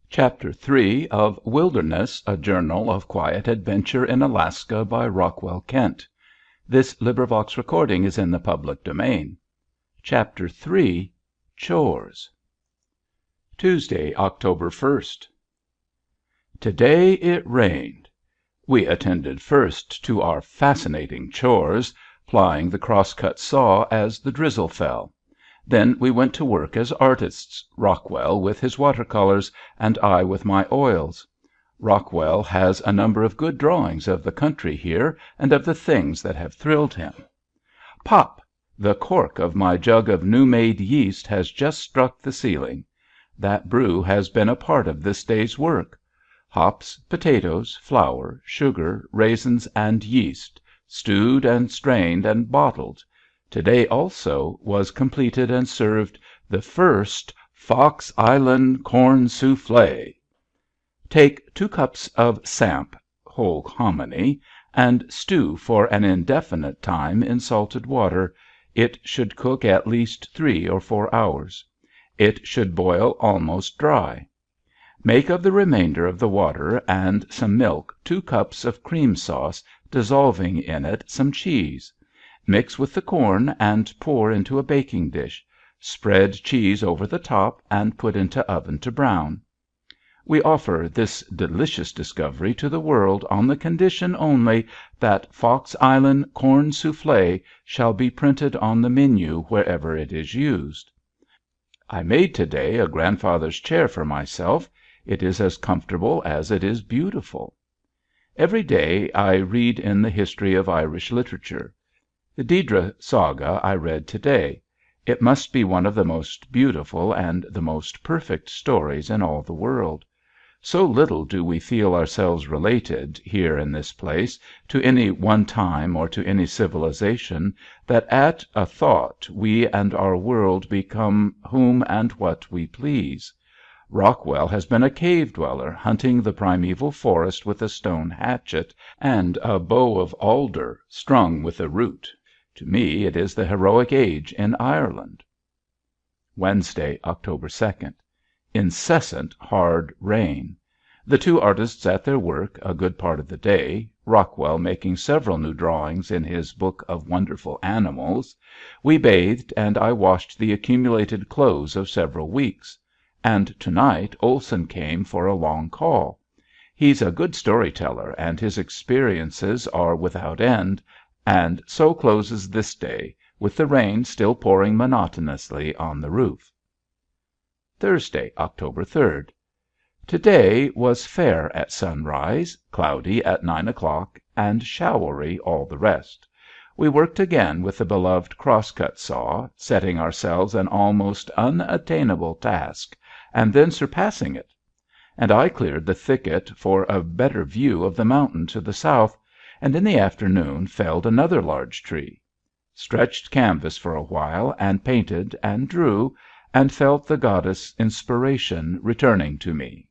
Chapter 3 of Wilderness, a Journal of Quiet Adventure in Alaska by Rockwell Kent. Recording is in the public domain. Chapter 3 Chores. Tuesday, October 1st. Today it rained. We attended first to our fascinating chores, plying the cross-cut saw as the drizzle fell. Then we went to work as artists, Rockwell with his watercolors and I with my oils. Rockwell has a number of good drawings of the country here and of the things that have thrilled him. Pop! The cork of my jug of new-made yeast has just struck the ceiling. That brew has been a part of this day's work. Hops, potatoes, flour, sugar, raisins, and yeast, stewed and strained and bottled. Today, also, was completed and served the first Fox Island Corn Soufflé. Take 2 cups of samp (whole hominy) and stew for an indefinite time in salted water. It should cook at least 3 or 4 hours. It should boil almost dry. Make of the remainder of the water and some milk 2 cups of cream sauce, dissolving in it some cheese. Mix with the corn and pour into a baking dish. Spread cheese over the top and put into oven to brown. We offer this delicious discovery to the world on the condition only that Fox Island Corn Soufflé shall be printed on the menu wherever it is used. I made today a grandfather's chair for myself. It is as comfortable as it is beautiful. Every day I read in the history of Irish literature. The Deirdre Saga I read today. It must be one of the most beautiful and the most perfect stories in all the world. So little do we feel ourselves related, here in this place, to any one time or to any civilization, that at a thought we and our world become whom and what we please. Rockwell has been a cave dweller hunting the primeval forest with a stone hatchet and a bow of alder strung with a root. To me it is the heroic age in Ireland. Wednesday, October 2nd. Incessant hard rain. The 2 artists at their work a good part of the day, Rockwell making several new drawings in his book of wonderful animals. We bathed and I washed the accumulated clothes of several weeks. And tonight Olson came for a long call. He's a good storyteller and his experiences are without end. And so closes this day, with the rain still pouring monotonously on the roof. Thursday, October 3rd. Today was fair at sunrise, cloudy at 9 o'clock, and showery all the rest. We worked again with the beloved cross-cut saw, setting ourselves an almost unattainable task, and then surpassing it. And I cleared the thicket for a better view of the mountain to the south, and in the afternoon felled another large tree. Stretched canvas for a while and painted and drew, and felt the goddess Inspiration returning to me.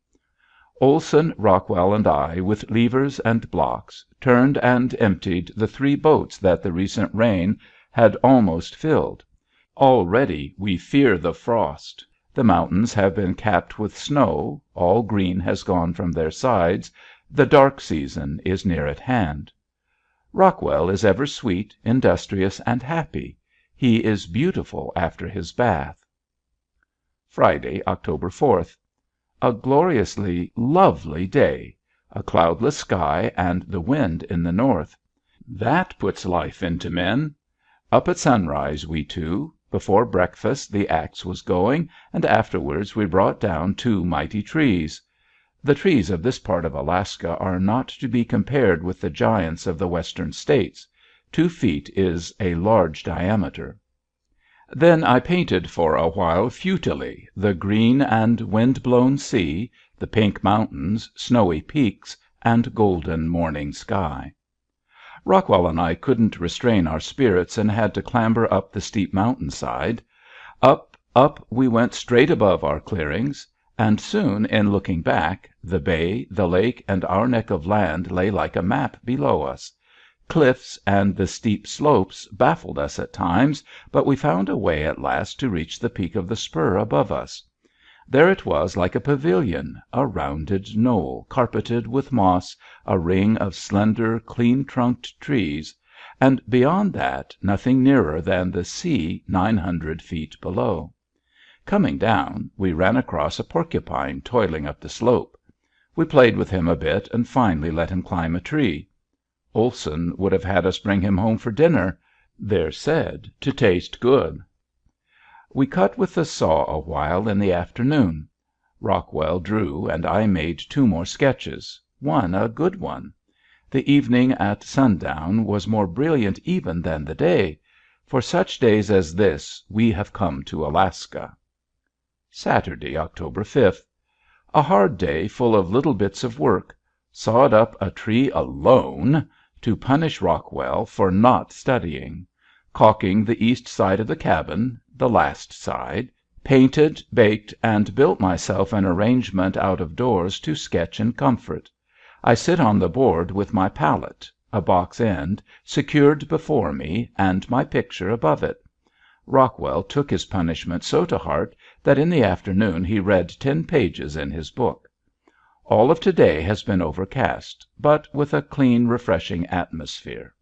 Olson, Rockwell, and I, with levers and blocks, turned and emptied the 3 boats that the recent rain had almost filled. Already we fear the frost. The mountains have been capped with snow, all green has gone from their sides, the dark season is near at hand. Rockwell is ever sweet, industrious, and happy. He is beautiful after his bath. Friday, October 4th. A gloriously lovely day. A cloudless sky and the wind in the north. That puts life into men. Up at sunrise, we 2. Before breakfast the axe was going, and afterwards we brought down 2 mighty trees. The trees of this part of Alaska are not to be compared with the giants of the Western States. 2 feet is a large diameter. Then I painted for a while futilely the green and wind-blown sea, the pink mountains, snowy peaks, and golden morning sky. Rockwell and I couldn't restrain our spirits and had to clamber up the steep mountainside. Up, up we went straight above our clearings. And soon, in looking back, the bay, the lake, and our neck of land lay like a map below us. Cliffs and the steep slopes baffled us at times, but we found a way at last to reach the peak of the spur above us. There it was like a pavilion, a rounded knoll carpeted with moss, a ring of slender, clean-trunked trees, and beyond that nothing nearer than the sea 900 feet below. Coming down, we ran across a porcupine toiling up the slope. We played with him a bit and finally let him climb a tree. Olson would have had us bring him home for dinner. They're said to taste good. We cut with the saw a while in the afternoon. Rockwell drew and I made 2 more sketches, one a good one. The evening at sundown was more brilliant even than the day. For such days as this we have come to Alaska. Saturday, October 5th. A hard day full of little bits of work. Sawed up a tree alone to punish Rockwell for not studying. Caulking the east side of the cabin, the last side. Painted, baked, and built myself an arrangement out of doors to sketch in comfort. I sit on the board with my palette, a box end, secured before me, and my picture above it. Rockwell took his punishment so to heart that in the afternoon he read 10 pages in his book. All of to-day has been overcast, but with a clean, refreshing atmosphere.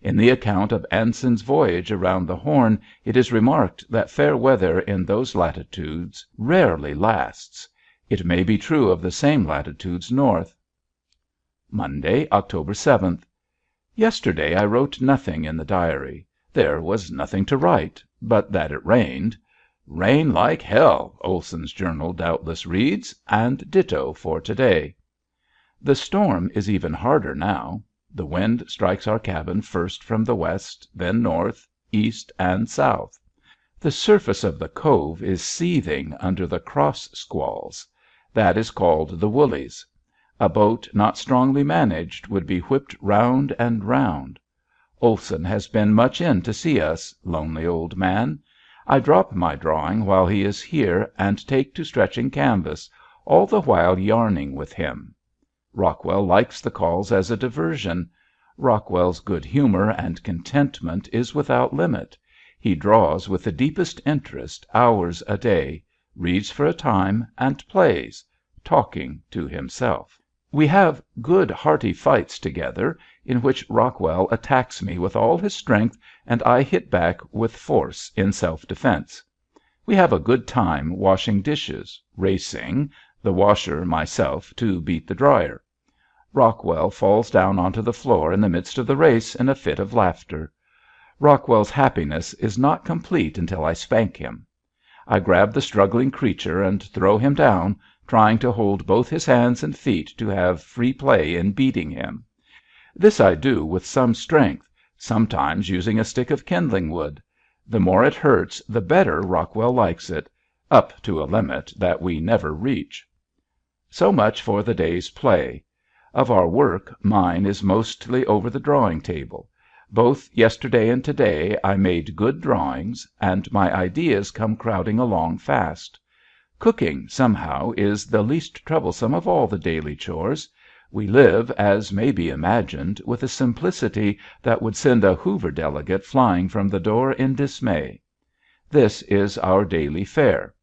In the account of Anson's voyage around the Horn it is remarked that fair weather in those latitudes rarely lasts. It may be true of the same latitudes north. Monday, October 7th. Yesterday I wrote nothing in the diary. There was nothing to write, but that it rained. Rain like hell, Olson's journal doubtless reads, and ditto for to-day. The storm is even harder now. The wind strikes our cabin first from the west, then north, east, and south. The surface of the cove is seething under the cross squalls. That is called the Woolies. A boat not strongly managed would be whipped round and round. Olson has been much in to see us, lonely old man. I drop my drawing while he is here and take to stretching canvas, all the while yarning with him. Rockwell likes the calls as a diversion. Rockwell's good humor and contentment is without limit. He draws with the deepest interest hours a day, reads for a time, and plays, talking to himself. We have good hearty fights together, in which Rockwell attacks me with all his strength and I hit back with force in self-defense. We have a good time washing dishes, racing, the washer myself to beat the dryer. Rockwell falls down onto the floor in the midst of the race in a fit of laughter. Rockwell's happiness is not complete until I spank him. I grab the struggling creature and throw him down, trying to hold both his hands and feet to have free play in beating him. This I do with some strength, sometimes using a stick of kindling wood. The more it hurts, the better Rockwell likes it, up to a limit that we never reach. So much for the day's play. Of our work, mine is mostly over the drawing table. Both yesterday and today I made good drawings, and my ideas come crowding along fast. Cooking, somehow, is the least troublesome of all the daily chores. We live, as may be imagined, with a simplicity that would send a Hoover delegate flying from the door in dismay. This is our daily fare.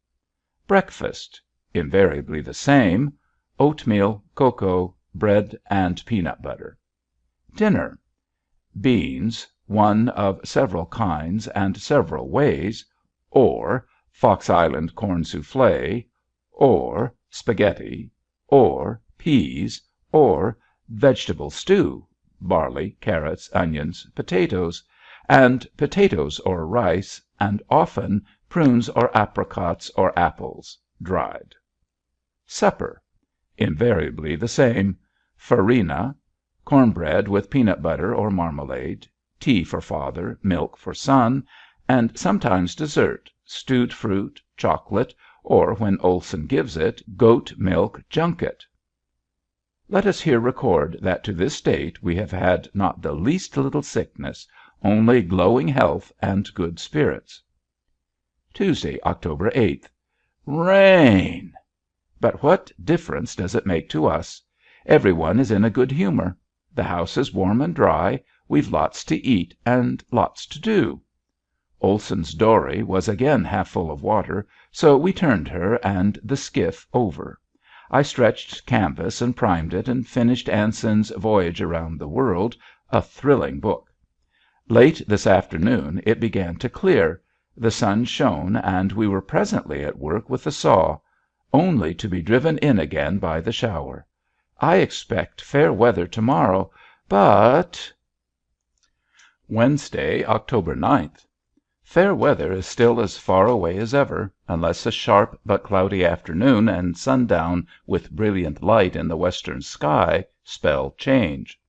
Breakfast, invariably the same: oatmeal, cocoa, bread, and peanut butter. Dinner: beans, one of several kinds and several ways, or Fox Island corn soufflé, or spaghetti, or peas, or vegetable stew, barley, carrots, onions, potatoes, and potatoes or rice, and often prunes or apricots or apples, dried. Supper: invariably the same: farina, cornbread with peanut butter or marmalade, tea for father, milk for son, and sometimes dessert, stewed fruit, chocolate, or, when Olson gives it, goat milk junket. Let us here record that to this date we have had not the least little sickness, only glowing health and good spirits. Tuesday, October 8th. Rain! But what difference does it make to us? Every one is in a good humor. The house is warm and dry. We've lots to eat and lots to do. Olson's dory was again half full of water, so we turned her and the skiff over. I stretched canvas and primed it and finished Anson's Voyage Around the World, a thrilling book. Late this afternoon it began to clear, the sun shone, and we were presently at work with the saw, only to be driven in again by the shower. I expect fair weather to morrow, but Wednesday, October 9th. Fair weather is still as far away as ever, unless a sharp but cloudy afternoon and sundown with brilliant light in the western sky spell change.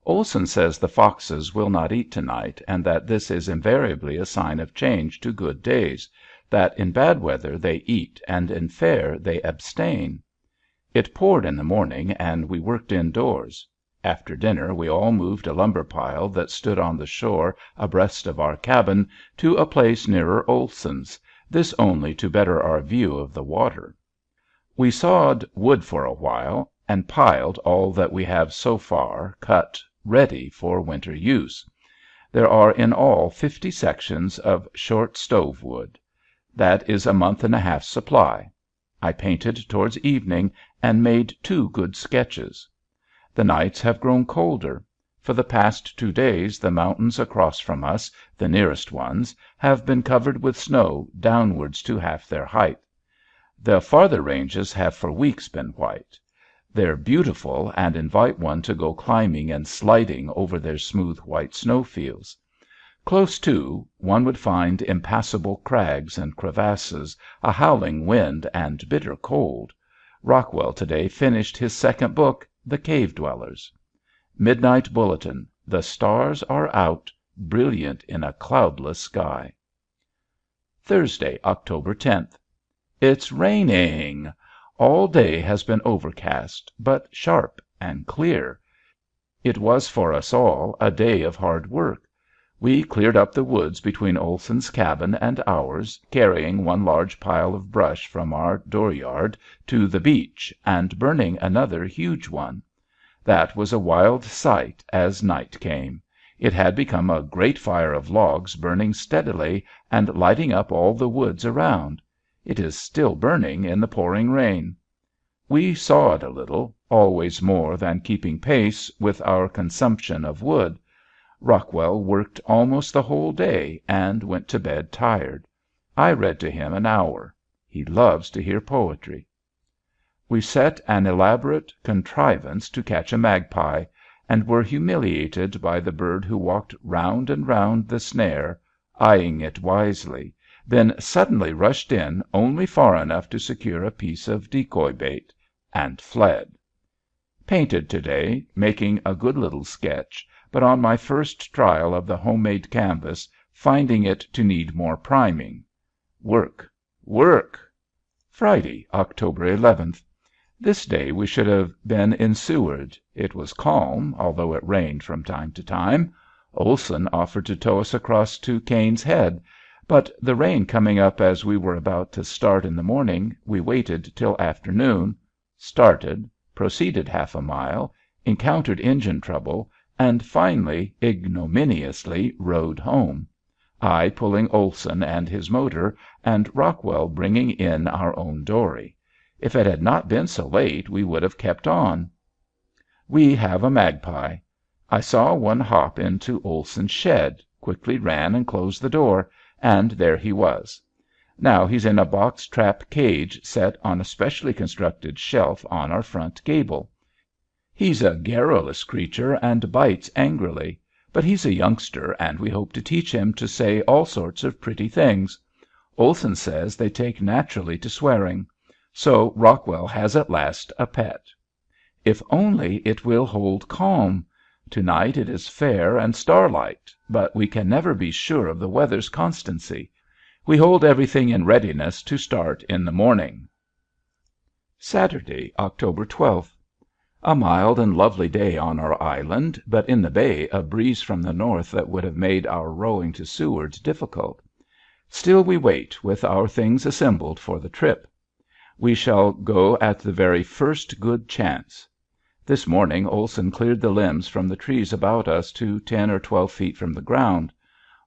Olson says the foxes will not eat to-night, and that this is invariably a sign of change to good days, that in bad weather they eat and in fair they abstain. It poured in the morning and we worked indoors. After dinner we all moved a lumber pile that stood on the shore abreast of our cabin to a place nearer Olson's, this only to better our view of the water. We sawed wood for a while and piled all that we have so far cut ready for winter use. There are in all 50 sections of short stove wood. That is a month and a half's supply. I painted towards evening and made 2 good sketches. The nights have grown colder. For the past 2 days the mountains across from us, the nearest ones, have been covered with snow downwards to half their height. The farther ranges have for weeks been white. They're beautiful and invite one to go climbing and sliding over their smooth white snowfields. Close to, one would find impassable crags and crevasses, a howling wind and bitter cold. Rockwell today finished his 2nd book, The Cave Dwellers. Midnight bulletin. The stars are out, brilliant in a cloudless sky. Thursday, October 10th. It's raining. All day has been overcast, but sharp and clear. It was for us all a day of hard work. We cleared up the woods between Olson's cabin and ours, carrying one large pile of brush from our dooryard to the beach and burning another huge one. That was a wild sight as night came. It had become a great fire of logs burning steadily and lighting up all the woods around. It is still burning in the pouring rain. We sawed a little, always more than keeping pace with our consumption of wood. Rockwell worked almost the whole day and went to bed tired. I read to him an hour. He loves to hear poetry. We set an elaborate contrivance to catch a magpie, and were humiliated by the bird who walked round and round the snare, eyeing it wisely, then suddenly rushed in only far enough to secure a piece of decoy bait, and fled. Painted to day, making a good little sketch, but on my first trial of the homemade canvas, finding it to need more priming. Work, work! Friday, October 11th. This day we should have been in Seward. It was calm, although it rained from time to time. Olson offered to tow us across to Caine's Head, but the rain coming up as we were about to start in the morning, we waited till afternoon, started, proceeded half a mile, encountered engine trouble, and finally ignominiously rode home, I pulling Olson and his motor, and Rockwell bringing in our own dory. If it had not been so late we would have kept on. We have a magpie. I saw one hop into Olson's shed, quickly ran and closed the door, and there he was. Now he's in a box trap cage set on a specially constructed shelf on our front gable. He's a garrulous creature and bites angrily, but he's a youngster and we hope to teach him to say all sorts of pretty things. Olson says they take naturally to swearing. So Rockwell has at last a pet. If only it will hold calm. To-night it is fair and starlight, but we can never be sure of the weather's constancy. We hold everything in readiness to start in the morning. Saturday, October 12th. A mild and lovely day on our island, but in the bay a breeze from the north that would have made our rowing to Seward difficult. Still we wait, with our things assembled for the trip. We shall go at the very first good chance. This morning Olson cleared the limbs from the trees about us to 10 or 12 feet from the ground.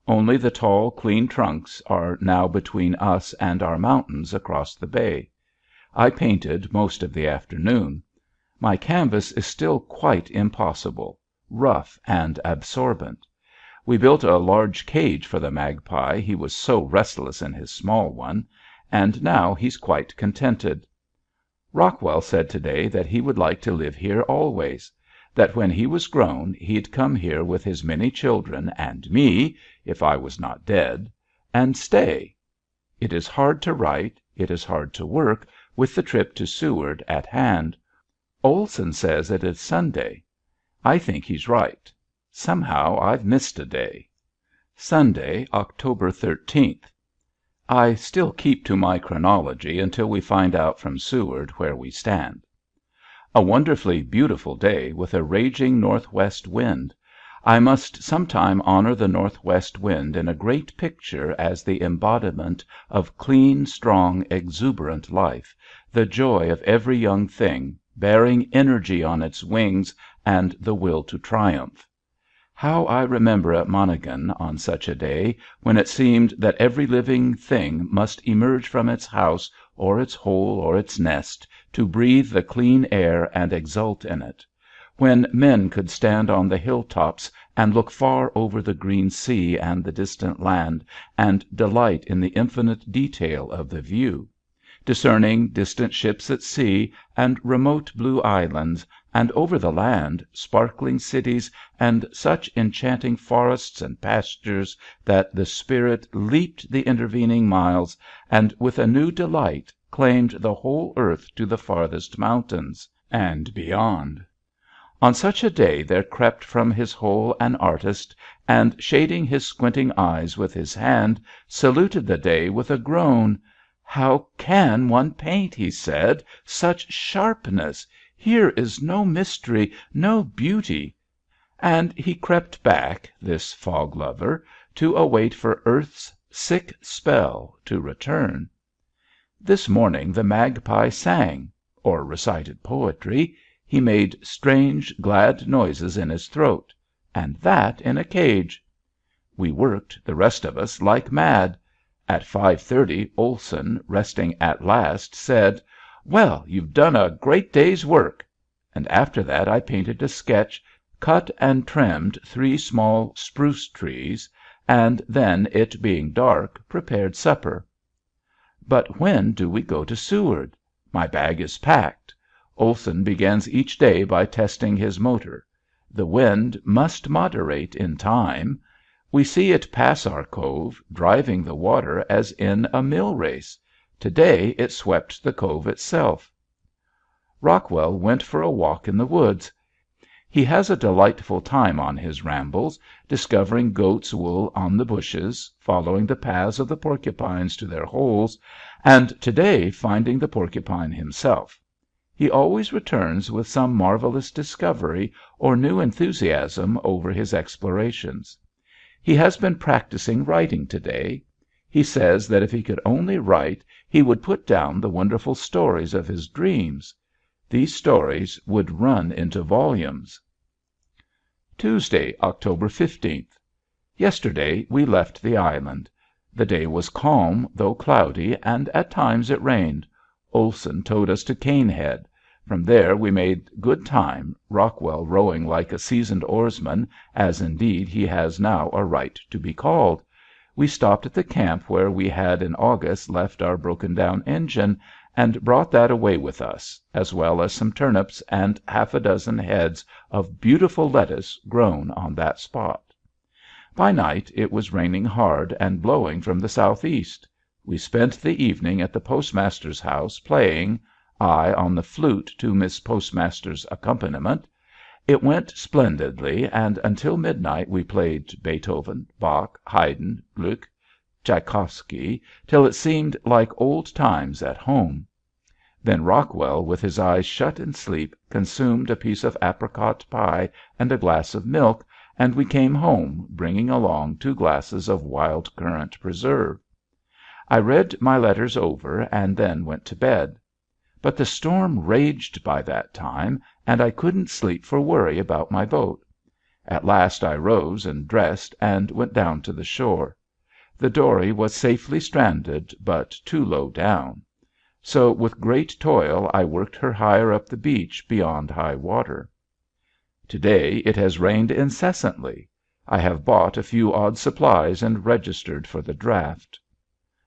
Only the tall, clean trunks are now between us and our mountains across the bay. I painted most of the afternoon. My canvas is still quite impossible, rough and absorbent. We built a large cage for the magpie, he was so restless in his small one, and now he's quite contented. Rockwell said to day that he would like to live here always; that when he was grown he'd come here with his many children and me, if I was not dead, and stay. It is hard to write, it is hard to work, with the trip to Seward at hand. Olson says it is Sunday. I think he's right. Somehow I've missed a day. Sunday, October 13th. I still keep to my chronology until we find out from Seward where we stand. A wonderfully beautiful day with a raging northwest wind. I must sometime honor the northwest wind in a great picture as the embodiment of clean, strong, exuberant life, the joy of every young thing, bearing energy on its wings and the will to triumph. How I remember at Monaghan on such a day, when it seemed that every living thing must emerge from its house or its hole or its nest to breathe the clean air and exult in it; when men could stand on the hilltops and look far over the green sea and the distant land and delight in the infinite detail of the view, discerning distant ships at sea and remote blue islands, and over the land sparkling cities and such enchanting forests and pastures that the spirit leaped the intervening miles and with a new delight claimed the whole earth to the farthest mountains and beyond. On such a day there crept from his hole an artist, and shading his squinting eyes with his hand, saluted the day with a groan. "How can one paint," he said, "such sharpness? Here is no mystery, no beauty." And he crept back, this fog lover, to await for earth's sick spell to return. This morning the magpie sang, or recited poetry. He made strange, glad noises in his throat, and that in a cage. We worked, the rest of us, like mad. At 5:30 Olson, resting at last, said, "Well, you've done a great day's work." And after that I painted a sketch, cut and trimmed 3 small spruce trees, and then, it being dark, prepared supper. But when do we go to Seward? My bag is packed. Olson begins each day by testing his motor. The wind must moderate in time. We see it pass our cove, driving the water as in a mill race. To day it swept the cove itself. Rockwell went for a walk in the woods. He has a delightful time on his rambles, discovering goat's wool on the bushes, following the paths of the porcupines to their holes, and to day finding the porcupine himself. He always returns with some marvelous discovery or new enthusiasm over his explorations. He has been practicing writing to day. He says that if he could only write he would put down the wonderful stories of his dreams. These stories would run into volumes. Tuesday, October 15th. Yesterday we left the island. The day was calm, though cloudy, and at times it rained. Olson towed us to Canehead. From there we made good time, Rockwell rowing like a seasoned oarsman, as indeed he has now a right to be called. We stopped at the camp where we had in August left our broken down engine, and brought that away with us, as well as some turnips and half a dozen heads of beautiful lettuce grown on that spot. By night it was raining hard and blowing from the southeast. We spent the evening at the postmaster's house playing, I on the flute to Miss Postmaster's accompaniment. It went splendidly, and until midnight we played Beethoven, Bach, Haydn, Gluck, Tchaikovsky, till it seemed like old times at home. Then Rockwell, with his eyes shut in sleep, consumed a piece of apricot pie and a glass of milk, and we came home, bringing along 2 glasses of wild currant preserve. I read my letters over and then went to bed. But the storm raged by that time, and I couldn't sleep for worry about my boat. At last I rose and dressed and went down to the shore. The dory was safely stranded, but too low down. So with great toil I worked her higher up the beach beyond high water. To day it has rained incessantly. I have bought a few odd supplies and registered for the draft.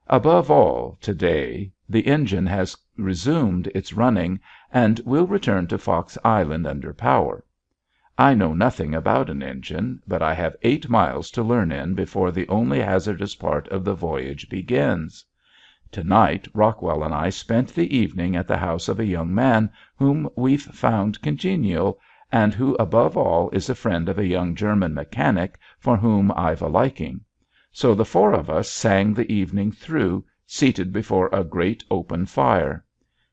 Above all, to day the engine has resumed its running and will return to Fox Island under power. I know nothing about an engine, but I have 8 miles to learn in before the only hazardous part of the voyage begins. To night Rockwell and I spent the evening at the house of a young man whom we've found congenial, and who above all is a friend of a young German mechanic for whom I've a liking. So the 4 of us sang the evening through, seated before a great open fire.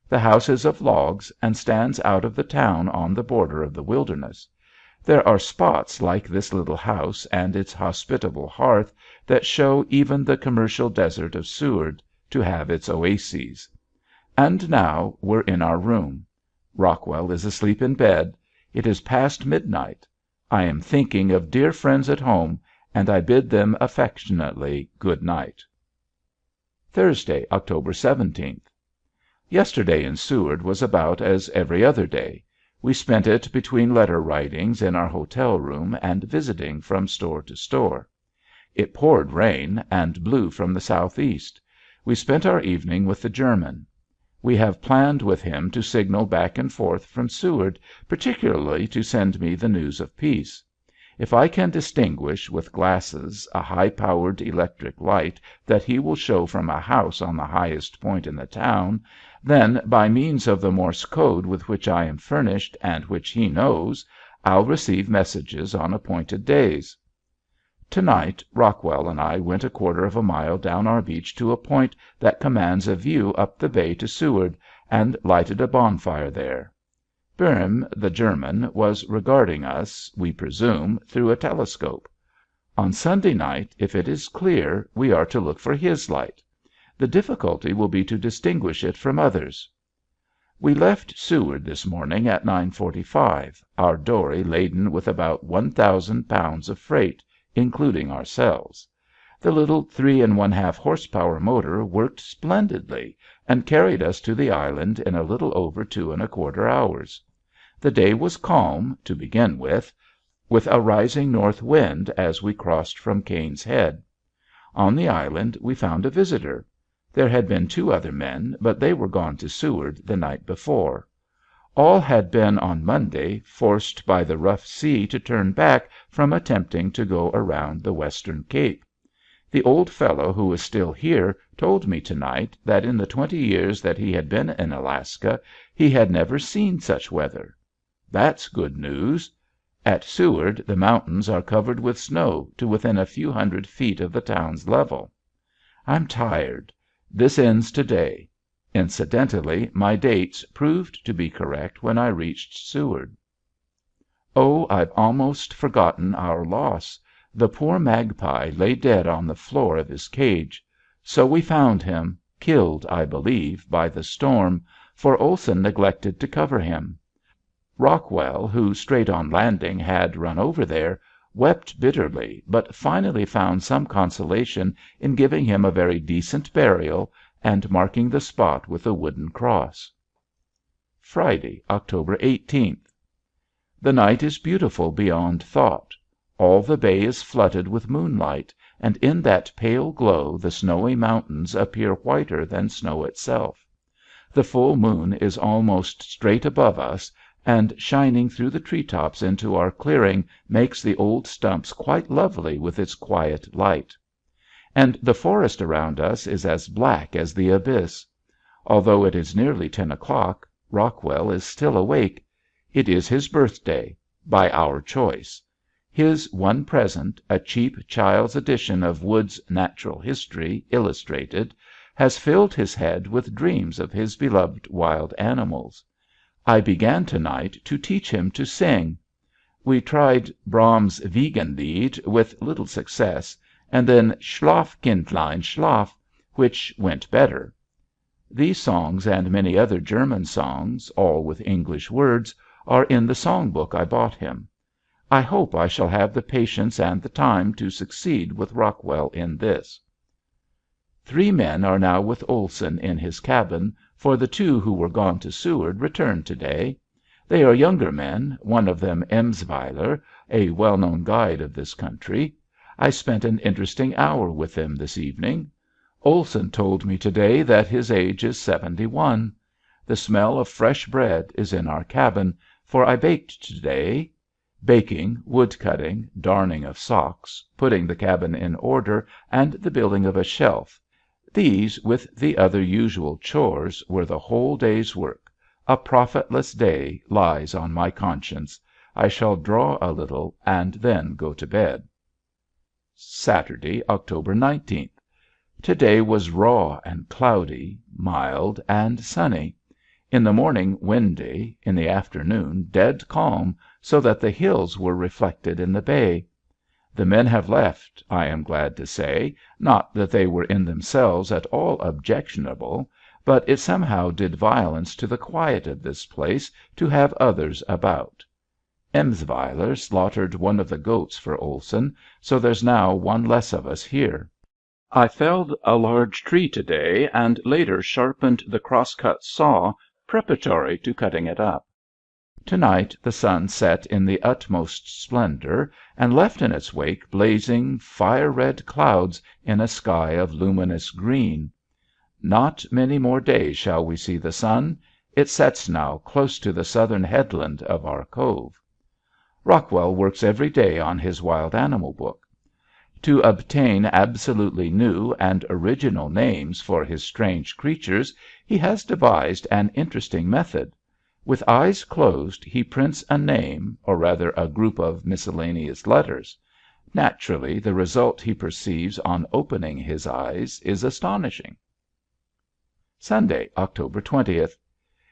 The house is of logs and stands out of the town on the border of the wilderness. There are spots like this little house and its hospitable hearth that show even the commercial desert of Seward to have its oases. And now we're in our room. Rockwell is asleep in bed. It is past midnight. I am thinking of dear friends at home, and I bid them affectionately good night. Thursday, October 17th. Yesterday in Seward was about as every other day. We spent it between letter writings in our hotel room and visiting from store to store. It poured rain and blew from the southeast. We spent our evening with the German. We have planned with him to signal back and forth from Seward, particularly to send me the news of peace. If I can distinguish with glasses a high-powered electric light that he will show from a house on the highest point in the town, then, by means of the Morse code with which I am furnished and which he knows, I'll receive messages on appointed days. To night Rockwell and I went 1/4 of a mile down our beach to a point that commands a view up the bay to Seward, and lighted a bonfire there. Böhm, the German, was regarding us, we presume, through a telescope. On Sunday night, if it is clear, we are to look for his light. The difficulty will be to distinguish it from others. We left Seward this morning at 9:45, our dory laden with about 1,000 pounds of freight, including ourselves. The little 3 1/2 horsepower motor worked splendidly and carried us to the island in a little over 2 1/4 hours. The day was calm, to begin with a rising north wind as we crossed from Caine's Head. On the island we found a visitor. There had been 2 other men, but they were gone to Seward the night before. All had been on Monday forced by the rough sea to turn back from attempting to go around the Western Cape. The old fellow who is still here told me to night that in the 20 years that he had been in Alaska he had never seen such weather. That's good news. At Seward the mountains are covered with snow to within a few hundred feet of the town's level. I'm tired. This ends to day. Incidentally, my dates proved to be correct when I reached Seward. Oh, I've almost forgotten our loss. The poor magpie lay dead on the floor of his cage. So we found him, killed, I believe, by the storm, for Olson neglected to cover him. Rockwell, who straight on landing had run over there, wept bitterly, but finally found some consolation in giving him a very decent burial and marking the spot with a wooden cross. Friday, October 18th. The night is beautiful beyond thought. All the bay is flooded with moonlight, and in that pale glow the snowy mountains appear whiter than snow itself. The full moon is almost straight above us, and shining through the tree tops into our clearing makes the old stumps quite lovely with its quiet light. And the forest around us is as black as the abyss. Although it is nearly 10 o'clock, Rockwell is still awake. It is his birthday, by our choice. His one present, a cheap child's edition of Wood's Natural History, illustrated, has filled his head with dreams of his beloved wild animals. I began to night to teach him to sing. We tried Brahms' Wiegenlied with little success, and then Schlaf, Kindlein, Schlaf, which went better. These songs and many other German songs, all with English words, are in the song book I bought him. I hope I shall have the patience and the time to succeed with Rockwell in this. 3 men are now with Olson in his cabin, for the 2 who were gone to Seward returned to day. They are younger men, one of them Emsweiler, a well known guide of this country. I spent an interesting hour with them this evening. Olson told me to day that his age is 71. The smell of fresh bread is in our cabin, for I baked to day. Baking, wood cutting, darning of socks, putting the cabin in order, and the building of a shelf, these, with the other usual chores, were the whole day's work. A profitless day lies on my conscience. I shall draw a little and then go to bed. Saturday, October 19th. To day was raw and cloudy, mild and sunny. In the morning windy, in the afternoon dead calm, so that the hills were reflected in the bay. The men have left, I am glad to say, not that they were in themselves at all objectionable, but it somehow did violence to the quiet of this place to have others about. Emsweiler slaughtered one of the goats for Olson, so there's now one less of us here. I felled a large tree to day and later sharpened the cross-cut saw preparatory to cutting it up. To night the sun set in the utmost splendor and left in its wake blazing, fire-red clouds in a sky of luminous green. Not many more days shall we see the sun. It sets now close to the southern headland of our cove. Rockwell works every day on his wild animal book. To obtain absolutely new and original names for his strange creatures he has devised an interesting method. With eyes closed he prints a name, or rather a group of miscellaneous letters. Naturally, the result he perceives on opening his eyes is astonishing. Sunday, October 20th.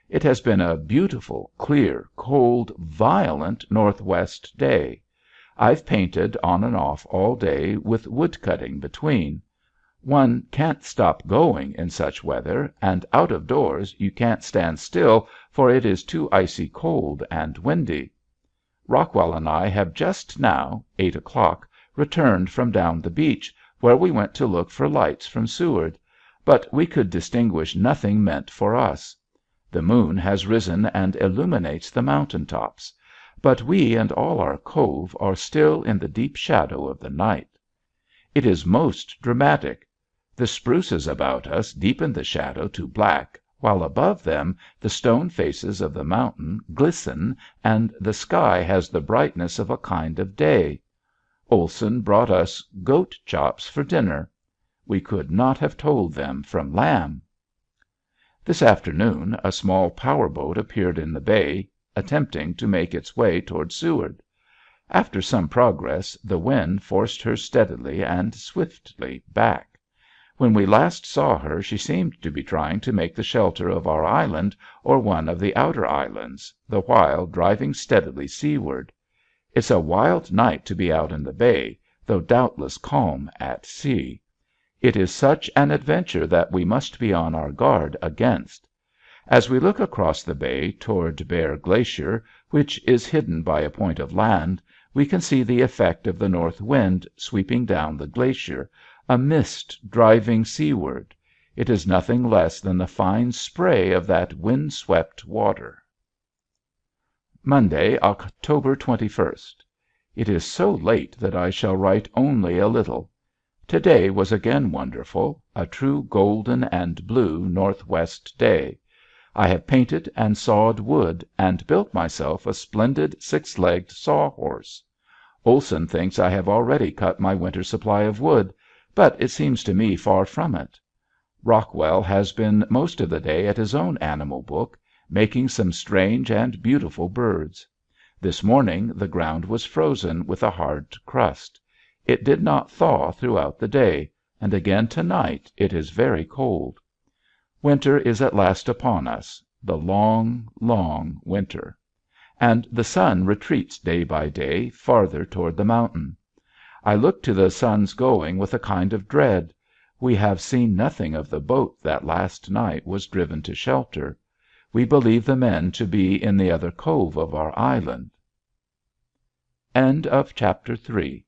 It has been a beautiful, clear, cold, violent northwest day. I've painted on and off all day with wood cutting between. One can't stop going in such weather, and out of doors you can't stand still, for it is too icy cold and windy. Rockwell and I have just now, 8 o'clock, returned from down the beach, where we went to look for lights from Seward, but we could distinguish nothing meant for us. The moon has risen and illuminates the mountain tops, but we and all our cove are still in the deep shadow of the night. It is most dramatic. The spruces about us deepen the shadow to black, while above them the stone faces of the mountain glisten and the sky has the brightness of a kind of day. Olson brought us goat chops for dinner. We could not have told them from lamb. This afternoon a small power boat appeared in the bay, attempting to make its way toward Seward. After some progress the wind forced her steadily and swiftly back. When we last saw her she seemed to be trying to make the shelter of our island or one of the outer islands, the while driving steadily seaward. It's a wild night to be out in the bay, though doubtless calm at sea. It is such an adventure that we must be on our guard against. As we look across the bay toward Bear Glacier, which is hidden by a point of land, we can see the effect of the north wind sweeping down the glacier, a mist driving seaward. It is nothing less than the fine spray of that wind-swept water. Monday, October 21st. It is so late that I shall write only a little. To day was again wonderful, a true golden and blue northwest day. I have painted and sawed wood and built myself a splendid 6-legged sawhorse. Olson thinks I have already cut my winter supply of wood, but it seems to me far from it. Rockwell has been most of the day at his own animal book, making some strange and beautiful birds. This morning the ground was frozen with a hard crust. It did not thaw throughout the day, and again to night it is very cold. Winter is at last upon us, the long, long winter. And the sun retreats day by day farther toward the mountain. I look to the sun's going with a kind of dread. We have seen nothing of the boat that last night was driven to shelter. We believe the men to be in the other cove of our island. End of chapter 3.